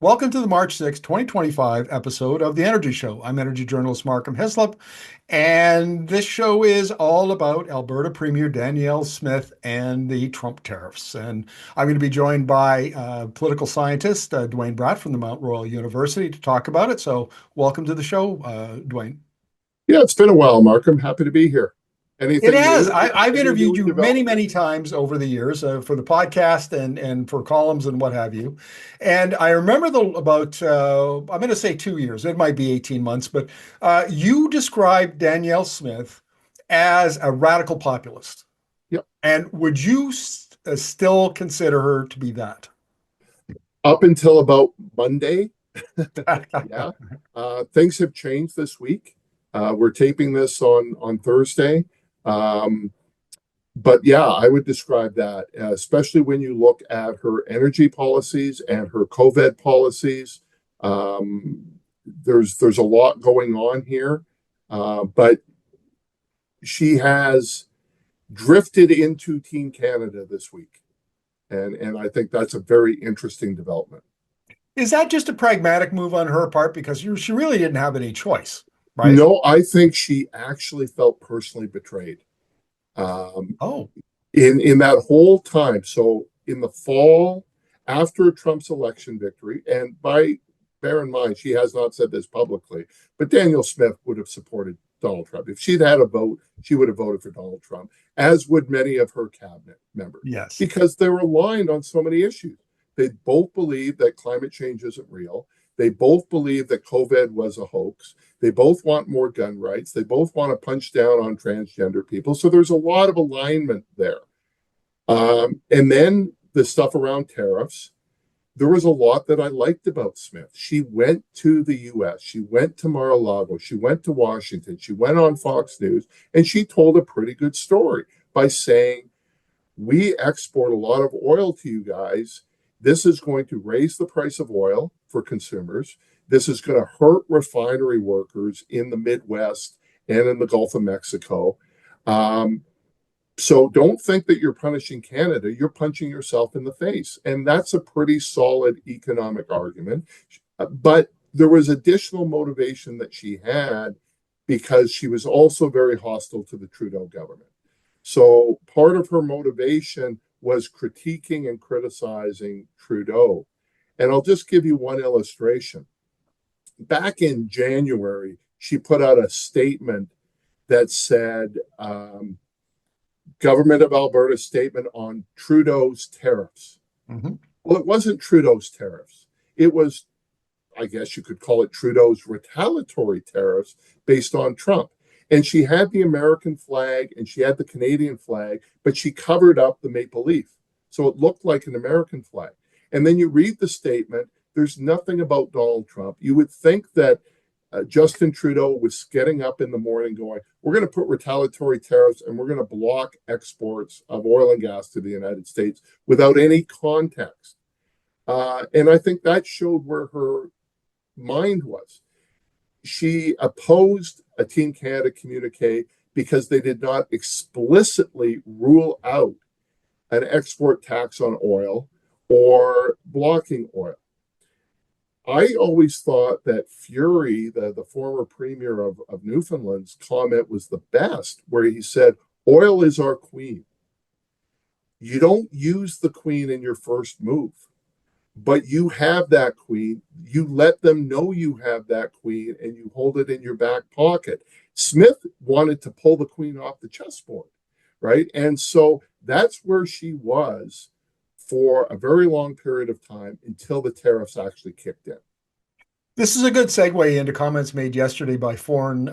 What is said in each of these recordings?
Welcome to the March 6th, 2025 episode of the Energy Show. I'm energy journalist Markham Hislop, and this show is all about Alberta Premier Danielle Smith and the Trump tariffs. And I'm going to be joined by political scientist Duane Bratt from the Mount Royal University to talk about it. So welcome to the show, Duane. Yeah, it's been a while, Mark. I'm happy to be here. It Anything has. new? I've Any interviewed new you many developments? times over the years for the podcast and for columns and what have you. And I remember I'm going to say 2 years. It might be 18 months, but you described Danielle Smith as a radical populist. Yep. And would you still consider her to be that? Up until about Monday, yeah. Things have changed this week. We're taping this on Thursday. Um, but yeah, I would describe that, especially when you look at her energy policies and her COVID policies. There's a lot going on here, but she has drifted into Team Canada this week. And I think that's a very interesting development. Is that just a pragmatic move on her part? Because she really didn't have any choice, right? No, I think she actually felt personally betrayed. Um, Oh, in that whole time. So in the fall, after Trump's election victory, and bear in mind, she has not said this publicly, but Danielle Smith would have supported Donald Trump. If she'd had a vote, she would have voted for Donald Trump, as would many of her cabinet members, yes. because they were aligned on so many issues. They both believe that climate change isn't real. They both believe that COVID was a hoax. They both want more gun rights. They both want to punch down on transgender people. So there's a lot of alignment there. And then the stuff around tariffs, there was a lot that I liked about Smith. She went to the US, she went to Mar-a-Lago, she went to Washington, she went on Fox News, and she told a pretty good story by saying, we export a lot of oil to you guys. This is going to raise the price of oil for consumers. This is going to hurt refinery workers in the Midwest and in the Gulf of Mexico. So don't think that you're punishing Canada. You're punching yourself in the face. And that's a pretty solid economic argument. But there was additional motivation that she had because she was also very hostile to the Trudeau government. So part of her motivation was critiquing and criticizing Trudeau. And I'll just give you one illustration. Back in January, she put out a statement that said, Government of Alberta statement on Trudeau's tariffs. Mm-hmm. Well, it wasn't Trudeau's tariffs. It was, I guess you could call it Trudeau's retaliatory tariffs based on Trump. And she had the American flag and she had the Canadian flag, but she covered up the maple leaf. So it looked like an American flag. And then you read the statement, there's nothing about Donald Trump. You would think that Justin Trudeau was getting up in the morning going, we're going to put retaliatory tariffs and we're going to block exports of oil and gas to the United States without any context. And I think that showed where her mind was. She opposed a Team Canada communique because they did not explicitly rule out an export tax on oil or blocking oil. I always thought that Fury, the former premier of Newfoundland's comment was the best, where he said, oil is our queen. You don't use the queen in your first move, but you have that queen. You let them know you have that queen and you hold it in your back pocket. Smith wanted to pull the queen off the chessboard, right? And so that's where she was for a very long period of time until the tariffs actually kicked in. This is a good segue into comments made yesterday by Foreign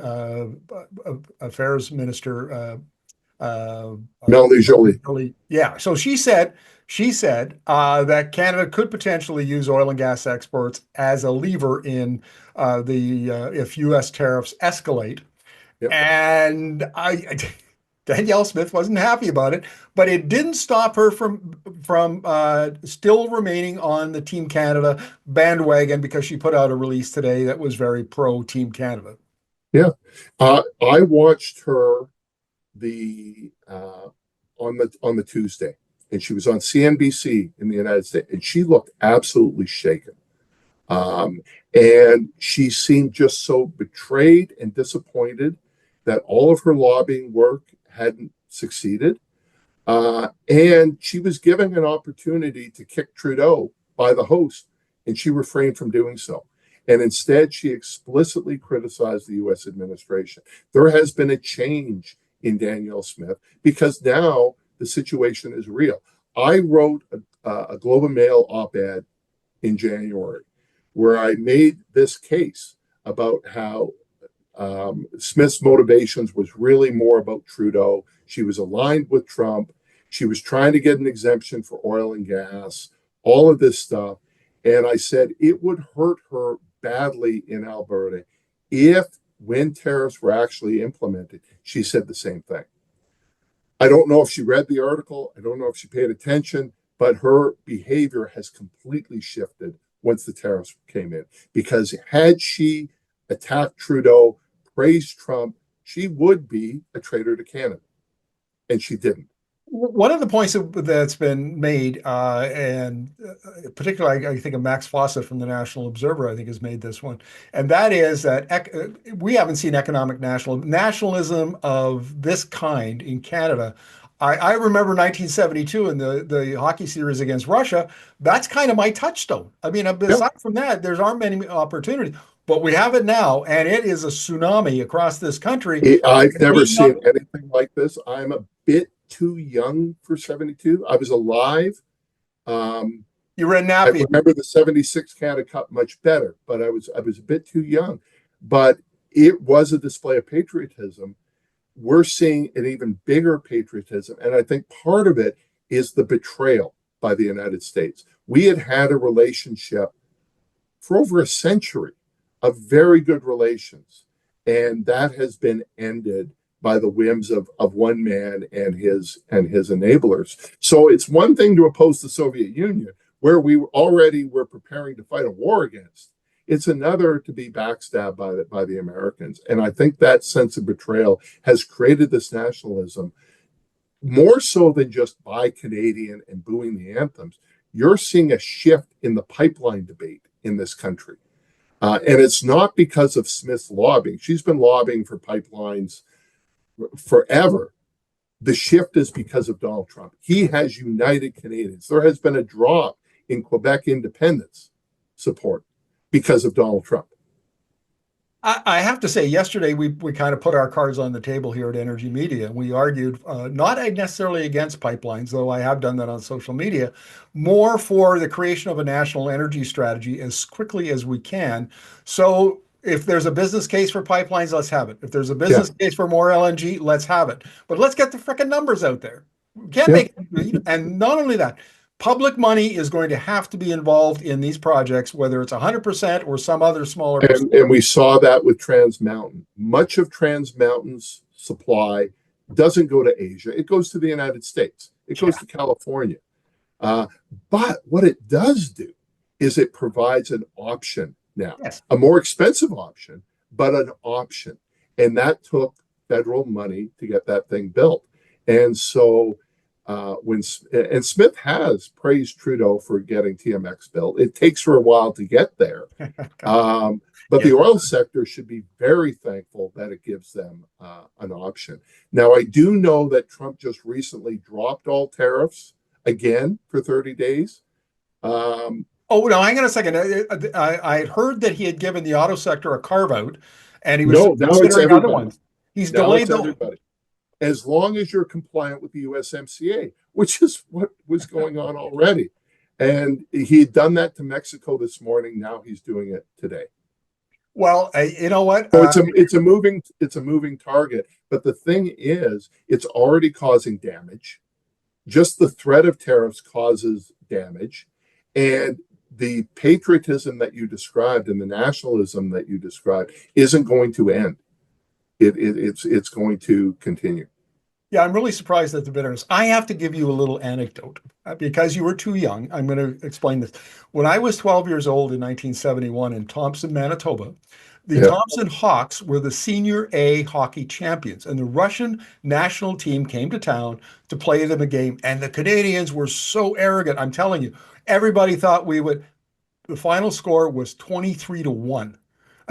Affairs Minister Melanie Joly. Yeah, so she said that Canada could potentially use oil and gas exports as a lever in if U.S. tariffs escalate. Yep. And Danielle Smith wasn't happy about it, but it didn't stop her from still remaining on the Team Canada bandwagon because she put out a release today that was very pro Team Canada. Yeah, I watched her on the Tuesday, and she was on CNBC in the United States, and she looked absolutely shaken. Um, and she seemed just so betrayed and disappointed that all of her lobbying work hadn't succeeded. And she was given an opportunity to kick Trudeau by the host, and she refrained from doing so. And instead, she explicitly criticized the US administration. There has been a change in Danielle Smith because now the situation is real. I wrote a Globe and Mail op ed in January where I made this case about how Smith's motivations was really more about Trudeau. She was aligned with Trump. She was trying to get an exemption for oil and gas, all of this stuff. And I said it would hurt her badly in Alberta if, when tariffs were actually implemented, she said the same thing. I don't know if she read the article. I don't know if she paid attention, but her behavior has completely shifted once the tariffs came in. Because had she attacked Trudeau, praised Trump, she would be a traitor to Canada. And she didn't. One of the points that's been made, and particularly I think of Max Fawcett from the National Observer, I think has made this one, and that is that we haven't seen economic nationalism of this kind in Canada. I remember 1972 in the hockey series against Russia. That's kind of my touchstone. I mean, Yep. aside from that, there aren't many opportunities, but we have it now, and it is a tsunami across this country. I've never We seen not, anything like this. I'm a bit too young for 72. I was alive. Um, you were in I Nappy. remember the 76 Canada Cup much better, but I was a bit too young. But it was a display of patriotism. We're seeing an even bigger patriotism. And I think part of it is the betrayal by the United States. We had had a relationship for over a century of very good relations. And that has been ended by the whims of one man and his enablers. So it's one thing to oppose the Soviet Union, where we already were preparing to fight a war against. It's another to be backstabbed by the Americans. And I think that sense of betrayal has created this nationalism more so than just buy Canadian and booing the anthems. You're seeing a shift in the pipeline debate in this country. And it's not because of Smith's lobbying. She's been lobbying for pipelines forever. The shift is because of Donald Trump. He has united Canadians. There has been a drop in Quebec independence support because of Donald Trump. I have to say, yesterday we kind of put our cards on the table here at Energy Media. We argued not necessarily against pipelines, though I have done that on social media, more for the creation of a national energy strategy as quickly as we can. So if there's a business case for pipelines, let's have it. If there's a Yeah, business case for more LNG, let's have it. But let's get the frickin' numbers out there. We can't yeah. make, and not only that, public money is going to have to be involved in these projects, whether it's 100% or some other smaller percentage. And we saw that with Trans Mountain. Much of Trans Mountain's supply doesn't go to Asia, it goes to the United States, it goes Yeah. to California. Uh, but what it does do is it provides an option now, Yes. a more expensive option, but an option. And that took federal money to get that thing built. And so when and Smith has praised Trudeau for getting TMX built, it takes her a while to get there. But Yes. the oil sector should be very thankful that it gives them an option. Now, I do know that Trump just recently dropped all tariffs again for 30 days. Um, Oh, no, hang on a second. I had heard that he had given the auto sector a carve out and he was no, now it's considering other everybody. ones. He's Now delayed it's the. everybody. As long as you're compliant with the USMCA, which is what was going on already. And he had done that to Mexico this morning. Now he's doing it today. Well, you know what? So it's a moving target. But the thing is, it's already causing damage. Just the threat of tariffs causes damage, and the patriotism that you described and the nationalism that you described isn't going to end. It's going to continue. Yeah, I'm really surprised at the bitterness. I have to give you a little anecdote because you were too young. I'm going to explain this. When I was 12 years old in 1971 in Thompson, Manitoba, the Yeah, Thompson Hawks were the senior A hockey champions, and the Russian national team came to town to play them a game. And the Canadians were so arrogant. I'm telling you, everybody thought we would. the final score was 23-1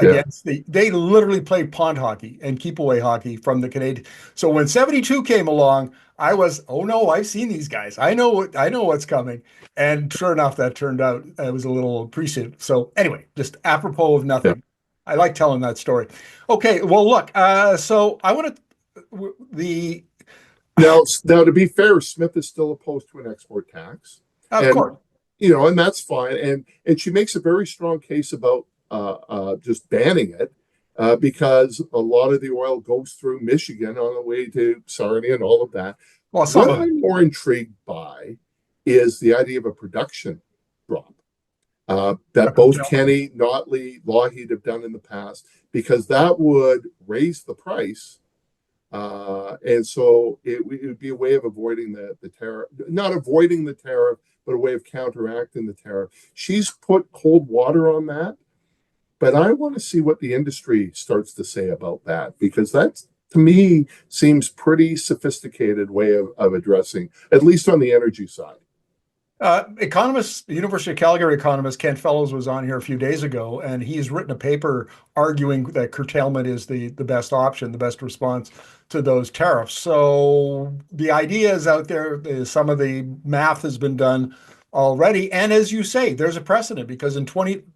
Yeah. against they literally played pond hockey and keep away hockey from the Canadian. So when 72 came along, I was, oh no, I've seen these guys. I know what's coming. And sure enough, that turned out it was a little appreciative. So anyway, just apropos of Yeah. nothing. I like telling that story. Okay, well, look, so I want to the Now, to be fair, Smith is still opposed to an export tax, of and course. and that's fine. And she makes a very strong case about just banning it because a lot of the oil goes through Michigan on the way to Sarnia and all of that. Well, some What of it. I'm more intrigued by is the idea of a production drop A that both curtailment. Kenny, Notley, Lougheed have done in the past, because that would raise the price and so it would be a way of avoiding the tariff, not avoiding the tariff, but a way of counteracting the tariff. She's put cold water on that, but I want to see what the industry starts to say about that, because that, to me, seems pretty sophisticated way of addressing, at least on the energy side. Economist, University of Calgary economist Ken Fellows was on here a few days ago, and he's written a paper arguing that curtailment is the best option, the best response to those tariffs. So the idea is out there. Some of the math has been done already, and as you say, there's a precedent because in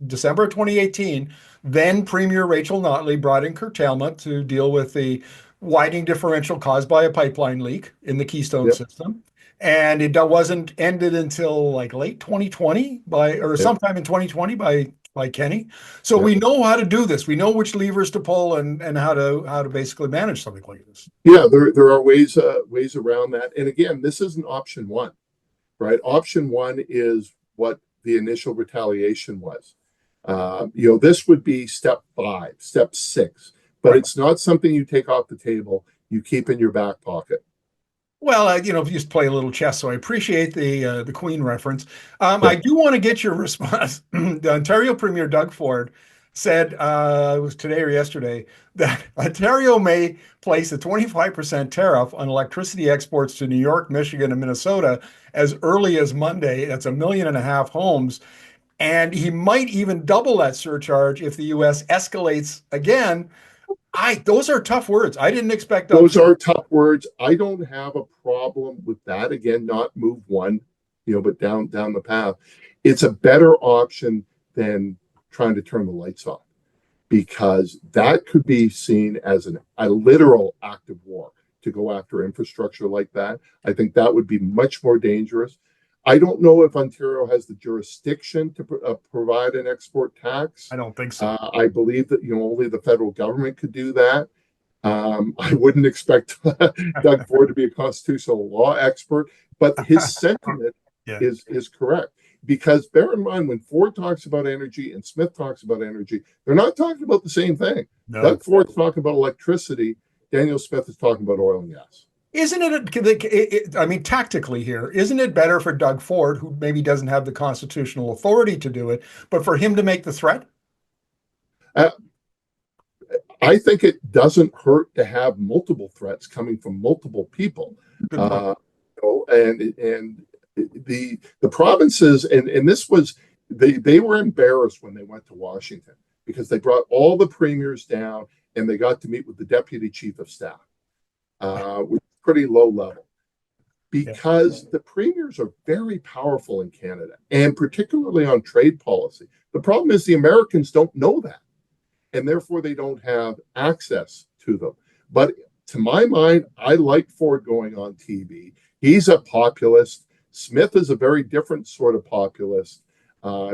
December 2018, then Premier Rachel Notley brought in curtailment to deal with the widening differential caused by a pipeline leak in the Keystone Yep, system, and it wasn't ended until like late 2020 or yep, sometime in 2020 by Kenny. So yep. we know how to do this. We know which levers to pull and how to basically manage something like this. Yeah, there are ways around that. And again, this isn't option one, right? Option one is what the initial retaliation was. This would be step 5, step 6, but Right. it's not something you take off the table. You keep in your back pocket. Well, just play a little chess, so I appreciate the Queen reference. Yeah, I do want to get your response. The Ontario Premier Doug Ford said it was today or yesterday that Ontario may place a 25% tariff on electricity exports to New York, Michigan, and Minnesota as early as Monday. That's 1.5 million homes, and he might even double that surcharge if the U.S. escalates again. Those are tough words. I didn't expect Doug. those are tough words. I don't have a problem with that. Again, not move one, but down the path. It's a better option than trying to turn the lights off, because that could be seen as a literal act of war to go after infrastructure like that. I think that would be much more dangerous. I don't know if Ontario has the jurisdiction to provide an export tax. I don't think so. I believe that only the federal government could do that. I wouldn't expect Doug Ford to be a constitutional law expert, but his sentiment Yeah. is correct. Because bear in mind, when Ford talks about energy and Smith talks about energy, they're not talking about the same thing. No. Doug Ford's talking about electricity. Danielle Smith is talking about oil and gas. Isn't I mean, tactically here, isn't it better for Doug Ford, who maybe doesn't have the constitutional authority to do it, but for him to make the threat? Uh, I think it doesn't hurt to have multiple threats coming from multiple people. Good point. And the provinces, and this was, they were embarrassed when they went to Washington, because they brought all the premiers down and they got to meet with the deputy chief of staff, which is pretty low level, Yeah. because the premiers are very powerful in Canada, and particularly on trade policy. The problem is the Americans don't know that, and therefore they don't have access to them. But to my mind, I like Ford going on TV. He's a populist. Smith is a very different sort of populist.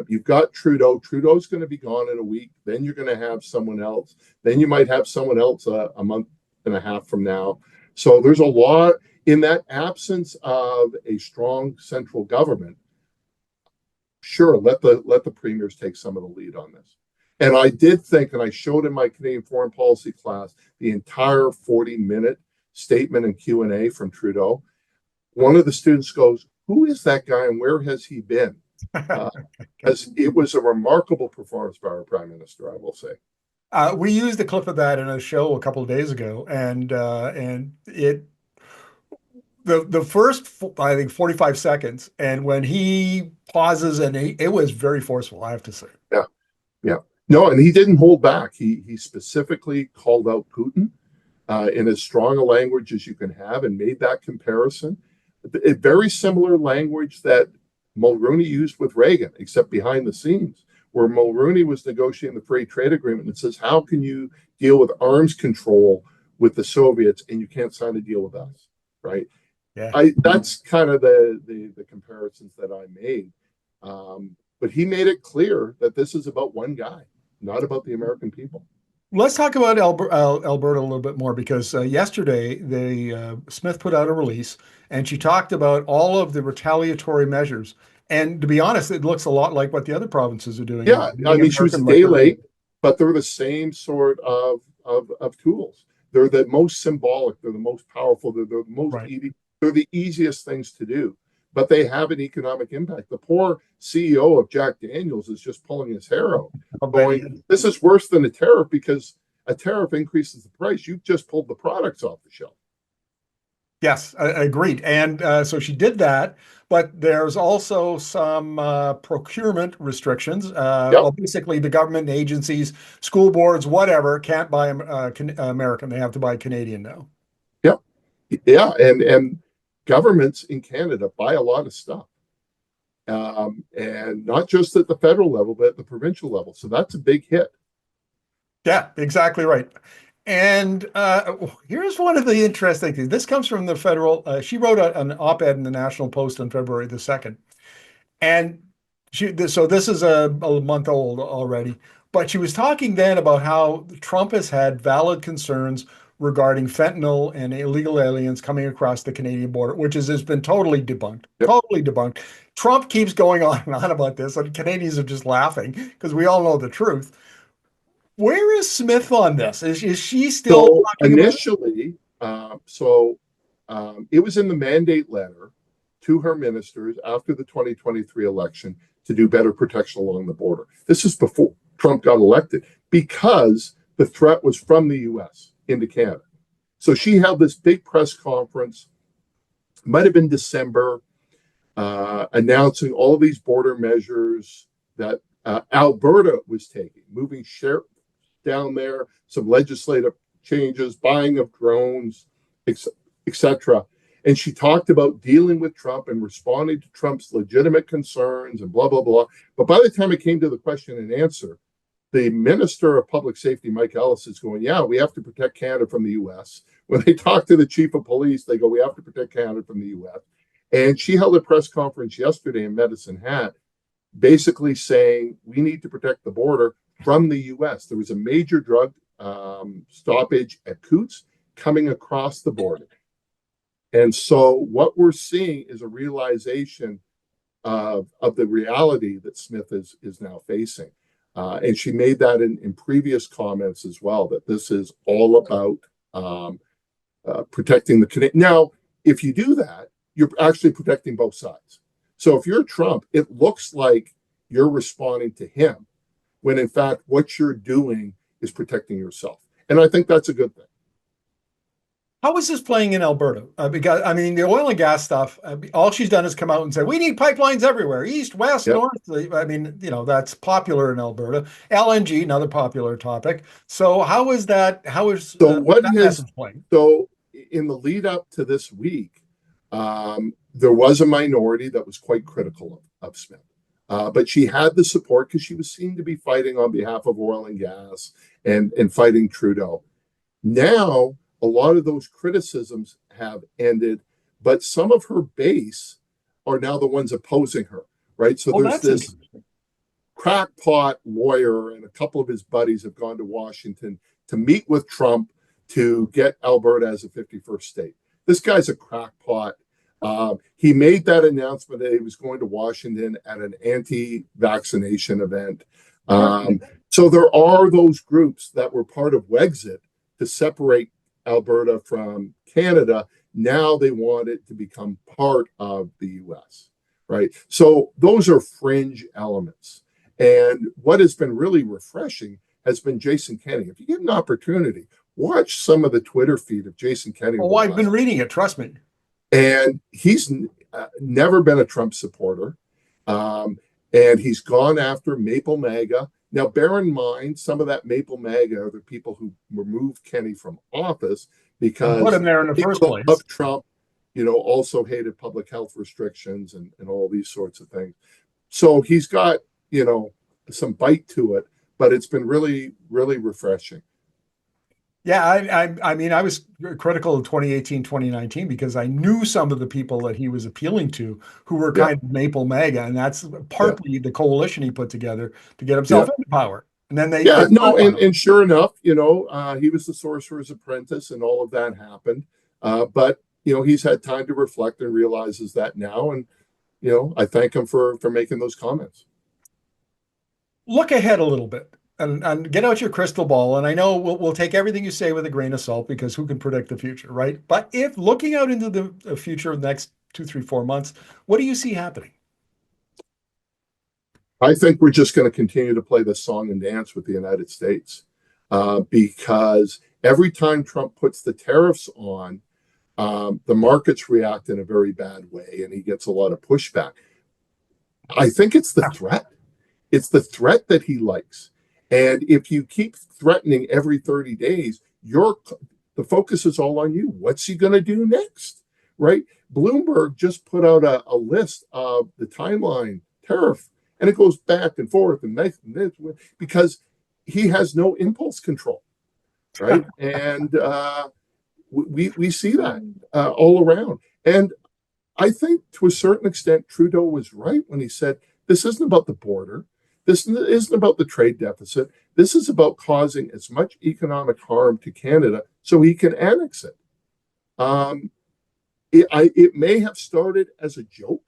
You've got Trudeau. Trudeau's going to be gone in a week. Then you're going to have someone else. Then you might have someone else a month and a half from now. So there's a lot in that absence of a strong central government. Sure, let the premiers take some of the lead on this. And I did think, and I showed in my Canadian foreign policy class, the entire 40-minute statement and Q&A from Trudeau. One of the students goes, "Who is that guy and where has he been?" Because it was a remarkable performance by our prime minister, I will say. We used a clip of that in a show a couple of days ago, and the first, I think, 45 seconds, and when he pauses, and it was very forceful, I have to say. Yeah, yeah. No, and he didn't hold back. He specifically called out Putin in as strong a language as you can have, and made that comparison. A very similar language that Mulroney used with Reagan, except behind the scenes, where Mulroney was negotiating the free trade agreement and says, "How can you deal with arms control with the Soviets and you can't sign a deal with us?" Right? Yeah. That's kind of the comparisons that I made. But he made it clear that this is about one guy, not about the American people. Let's talk about Alberta a little bit more because yesterday Smith put out a release and she talked about all of the retaliatory measures. And to be honest, it looks a lot like what the other provinces are doing. Yeah, I mean, she was a day late, but they're the same sort of tools. They're the most symbolic. They're the most powerful. They're the most Right. easy. They're the easiest things to do, but they have an economic impact. The poor CEO of Jack Daniels is just pulling his hair out, going, "This is worse than a tariff because a tariff increases the price. You've just pulled the products off the shelf." Yes, agreed. And so she did that, but there's also some procurement restrictions. Yep. Well, basically, the government agencies, school boards, whatever, can't buy American. They have to buy Canadian now. Yep. Yeah, and governments in Canada buy a lot of stuff. And not just at the federal level, but at the provincial level. So that's a big hit. Yeah, exactly right. And here's one of the interesting things. This comes from the federal. She wrote an op-ed in the National Post on February the 2nd. And so this is a month old already. But she was talking then about how Trump has had valid concerns regarding fentanyl and illegal aliens coming across the Canadian border, which has been totally debunked. Yep. Totally debunked. Trump keeps going on and on about this, and Canadians are just laughing because we all know the truth. Where is Smith on this? Is she still So talking about it? initially, it was in the mandate letter to her ministers after the 2023 election to do better protection along the border. This is before Trump got elected because the threat was from the US into Canada. So she held this big press conference, might have been December, announcing all of these border measures that Alberta was taking, moving share down there, some legislative changes, buying of drones, etc. And she talked about dealing with Trump and responding to Trump's legitimate concerns and blah, blah, blah. But by the time it came to the question and answer, the Minister of Public Safety, Mike Ellis, is going, "Yeah, we have to protect Canada from the US." When they talk to the chief of police, they go, "We have to protect Canada from the US." And she held a press conference yesterday in Medicine Hat, basically saying we need to protect the border from the US. There was a major drug stoppage at Coots coming across the border. And so what we're seeing is a realization of the reality that Smith is now facing. And she made that in previous comments as well, that this is all about protecting the Canadian. Now, if you do that, you're actually protecting both sides. So if you're Trump, it looks like you're responding to him, when in fact, what you're doing is protecting yourself. And I think that's a good thing. How is this playing in Alberta? Because I mean, the oil and gas stuff, all she's done is come out and say, we need pipelines everywhere, east, west, Yep. north. I mean, that's popular in Alberta. LNG, another popular topic. So how is that? How is So what that has message playing? so in the lead up to this week, there was a minority that was quite critical of Smith. But she had the support because she was seen to be fighting on behalf of oil and gas and fighting Trudeau. Now, a lot of those criticisms have ended, but some of her base are now the ones opposing her, right? So there's this crackpot lawyer and a couple of his buddies have gone to Washington to meet with Trump to get Alberta as a 51st state. This guy's a crackpot. He made that announcement that he was going to Washington at an anti-vaccination event. So there are those groups that were part of Wexit to separate Alberta from Canada. Now they want it to become part of the US, right? So those are fringe elements. And what has been really refreshing has been Jason Kenney. If you get an opportunity, watch some of the Twitter feed of Jason Kenney. Oh, I've been reading it. Trust me. And he's never been a Trump supporter. Um, and he's gone after Maple MAGA. Now, bear in mind, some of that Maple MAGA are the people who removed Kenny from office And put because him there in the people first that place. love Trump, also hated public health restrictions and all these sorts of things. So he's got, some bite to it, but it's been really, really refreshing. Yeah, I mean, I was critical of 2018, 2019 because I knew some of the people that he was appealing to who were Yeah, kind of Maple MAGA, and that's yeah, partly the coalition he put together to get yeah. himself into power. And then they Yeah, no, turned on him. and sure enough, he was the sorcerer's apprentice, and all of that happened. But he's had time to reflect and realizes that now, and I thank him for making those comments. Look ahead a little bit and get out your crystal ball. And I know we'll take everything you say with a grain of salt because who can predict the future, right? But if looking out into the future of the next 2, 3, 4 months, what do you see happening? I think we're just going to continue to play the song and dance with the United States because every time Trump puts the tariffs on, the markets react in a very bad way, and he gets a lot of pushback. I think it's the threat. It's the threat that he likes. And if you keep threatening every 30 days, the focus is all on you. What's he going to do next? Right? Bloomberg just put out a list of the timeline tariff, and it goes back and forth and this, because he has no impulse control. Right. And we see that all around. And I think to a certain extent, Trudeau was right when he said, this isn't about the border. This isn't about the trade deficit. This is about causing as much economic harm to Canada so he can annex it. Um, it may have started as a joke.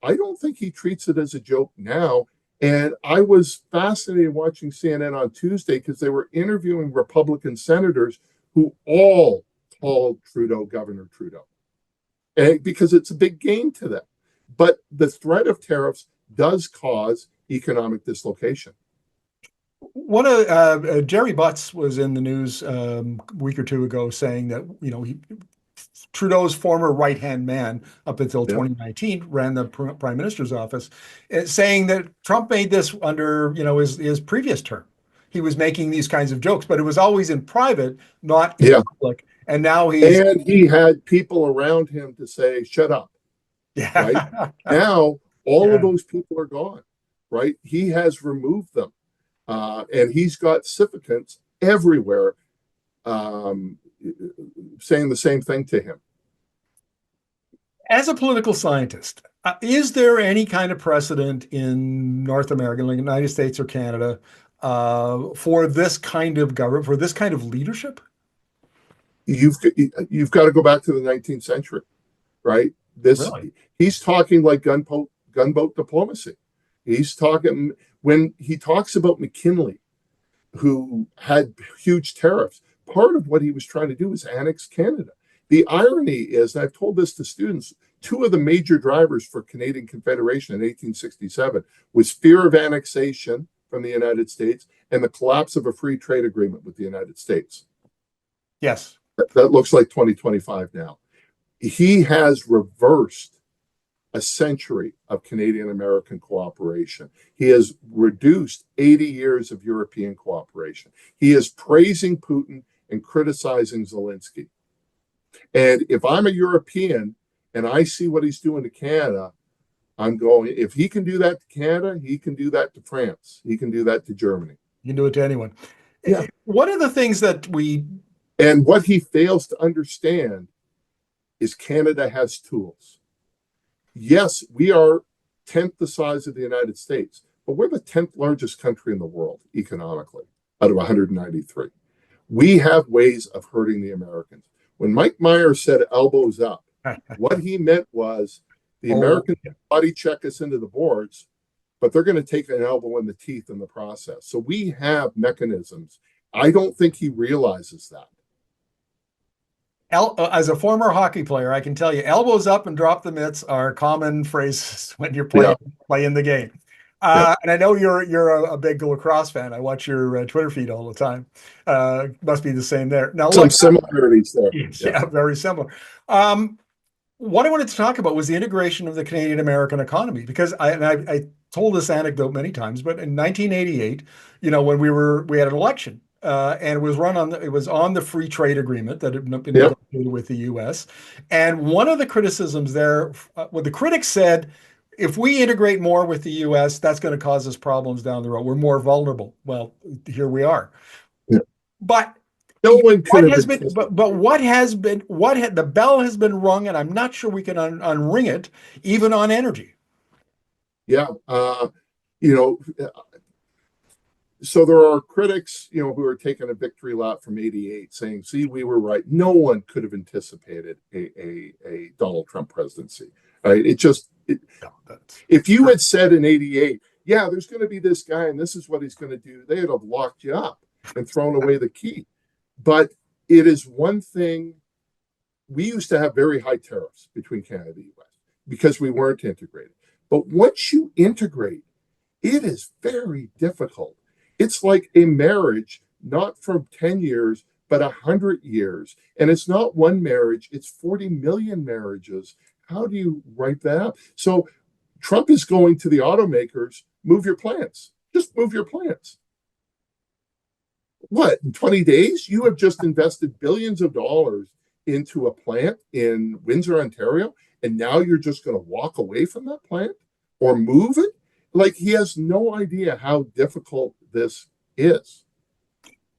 I don't think he treats it as a joke now. And I was fascinated watching CNN on Tuesday because they were interviewing Republican senators who all called Trudeau Governor Trudeau, because it's a big gain to them. But the threat of tariffs does cause economic dislocation. One of Jerry Butts was in the news a week or two ago saying that Trudeau's former right-hand man up until Yeah. 2019 ran the prime minister's office, saying that Trump made this under his previous term. He was making these kinds of jokes, but it was always in private, not in Yeah. public. And now he's And he had people around him to say, shut up. Right. yeah Now, all of yeah. those people are gone. Right. He has removed them. And he's got sycophants everywhere um, saying the same thing to him. As a political scientist, is there any kind of precedent in North America, like the United States or Canada, for this kind of government, for this kind of leadership? You've you've got to go back to the 19th century, right? This Really? He's talking like gunboat diplomacy. He's talking when he talks about McKinley, who had huge tariffs. Part of what he was trying to do was annex Canada. The irony is, and I've told this to students, two of the major drivers for Canadian Confederation in 1867 was fear of annexation from the United States and the collapse of a free trade agreement with the United States. Yes. That looks like 2025 now. He has reversed a century of Canadian American cooperation. He has reduced 80 years of European cooperation. He is praising Putin and criticizing Zelensky. And if I'm a European and I see what he's doing to Canada, I'm going, if he can do that to Canada, he can do that to France. He can do that to Germany. You can do it to anyone. Yeah. One of the things that we And what he fails to understand is Canada has tools. Yes, we are 10th the size of the United States, but we're the 10th largest country in the world economically out of 193. We have ways of hurting the Americans. When Mike Myers said elbows up, what he meant was the Americans body check us into the boards, but they're going to take an elbow in the teeth in the process. So we have mechanisms. I don't think he realizes that. As a former hockey player, I can tell you elbows up and drop the mitts are common phrases when you're Yeah. playing the game. Yeah. And I know you're a big lacrosse fan. I watch your Twitter feed all the time. Must be the same there. Now, Some look, similarities there. yeah, very similar. Um, what I wanted to talk about was the integration of the Canadian American economy, because I told this anecdote many times, but in 1988, when we had an election, and it was on the free trade agreement that had been Yep. negotiated with the U.S. And one of the criticisms there, what the critics said, if we integrate more with the U.S., that's going to cause us problems down the road. We're more vulnerable. Well, here we are. Yeah. But No one could what have has been, anticipated. what has been, the bell has been rung, and I'm not sure we can unring it, even on energy. Yeah. You know, so there are critics, who are taking a victory lap from '88, saying, "See, we were right. No one could have anticipated a Donald Trump presidency." Right? Yeah, that's If you true. had said in '88, "Yeah, there's going to be this guy, and this is what he's going to do," they would have locked you up and thrown away the key. But it is one thing. We used to have very high tariffs between Canada and the US because we weren't integrated. But once you integrate, it is very difficult. It's like a marriage, not for 10 years, but 100 years. And it's not one marriage, it's 40 million marriages. How do you write that up? So Trump is going to the automakers, move your plants. Just move your plants. What, in 20 days? You have just invested billions of dollars into a plant in Windsor, Ontario, and now you're just going to walk away from that plant or move it? Like, he has no idea how difficult this is.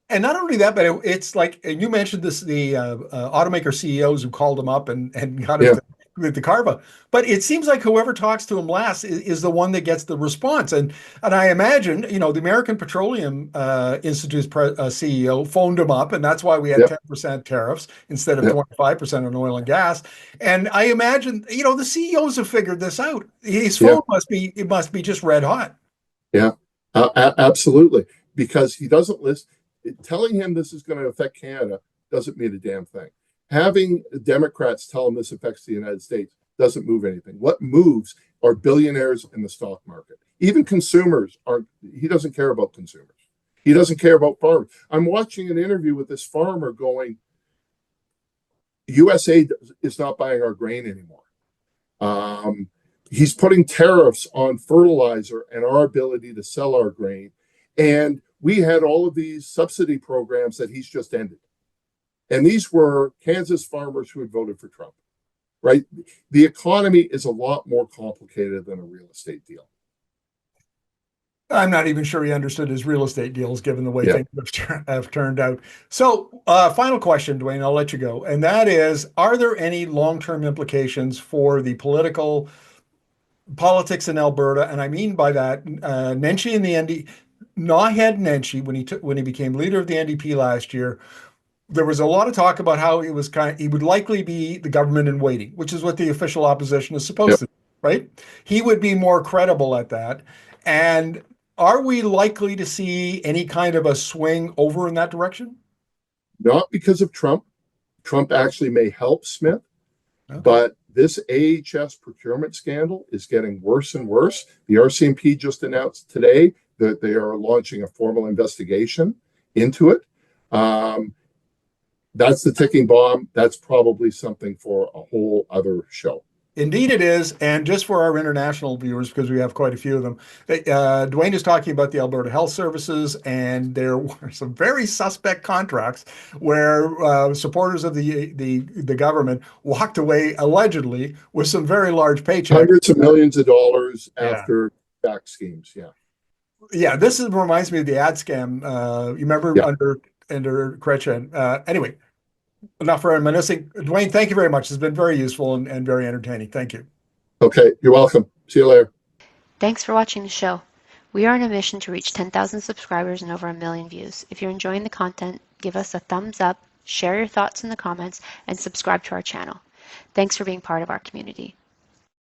And not only that, but it's like, and you mentioned this, the automaker CEOs who called him up and got him Yeah, to with the carve. But it seems like whoever talks to him last is the one that gets the response. And I imagine, the American Petroleum Institute's CEO phoned him up, and that's why we had yeah, 10% tariffs instead of yeah, 25% on oil and gas. And I imagine, the CEOs have figured this out. His yeah, phone must be just red hot. yeah. Absolutely. Because he doesn't listen. Telling him this is going to affect Canada doesn't mean a damn thing. Having Democrats tell him this affects the United States doesn't move anything. What moves are billionaires in the stock market. Even consumers aren't, he doesn't care about consumers. He doesn't care about farmers. I'm watching an interview with this farmer going, USA is not buying our grain anymore. Um, he's putting tariffs on fertilizer and our ability to sell our grain. And we had all of these subsidy programs that he's just ended. And these were Kansas farmers who had voted for Trump, right? The economy is a lot more complicated than a real estate deal. I'm not even sure he understood his real estate deals, given the way Yeah. things have turned out. So, final question, Duane, I'll let you go. And that is, are there any long-term implications for the politics in Alberta? And I mean by that, Nenshi and the ND, Nawhead Nenshi, when he became leader of the NDP last year, there was a lot of talk about how he would likely be the government in waiting, which is what the official opposition is supposed Yep. to do, right? He would be more credible at that. And are we likely to see any kind of a swing over in that direction? Not because of Trump. Trump actually may help Smith, Okay. but this AHS procurement scandal is getting worse and worse. The RCMP just announced today that they are launching a formal investigation into it. Um, that's the ticking bomb. That's probably something for a whole other show. Indeed, it is. And just for our international viewers, because we have quite a few of them, Duane is talking about the Alberta Health Services, and there were some very suspect contracts where supporters of the government walked away allegedly with some very large paychecks. Hundreds of millions of dollars Yeah. after tax schemes. Yeah. Yeah, reminds me of the ad scam. You remember Yeah. under Kretchen. Anyway, enough for reminiscing. Duane, thank you very much. It's been very useful and very entertaining. Thank you. Okay. You're welcome. See you later. Thanks for watching the show. We are on a mission to reach 10,000 subscribers and over 1 million views. If you're enjoying the content, give us a thumbs up, share your thoughts in the comments, and subscribe to our channel. Thanks for being part of our community.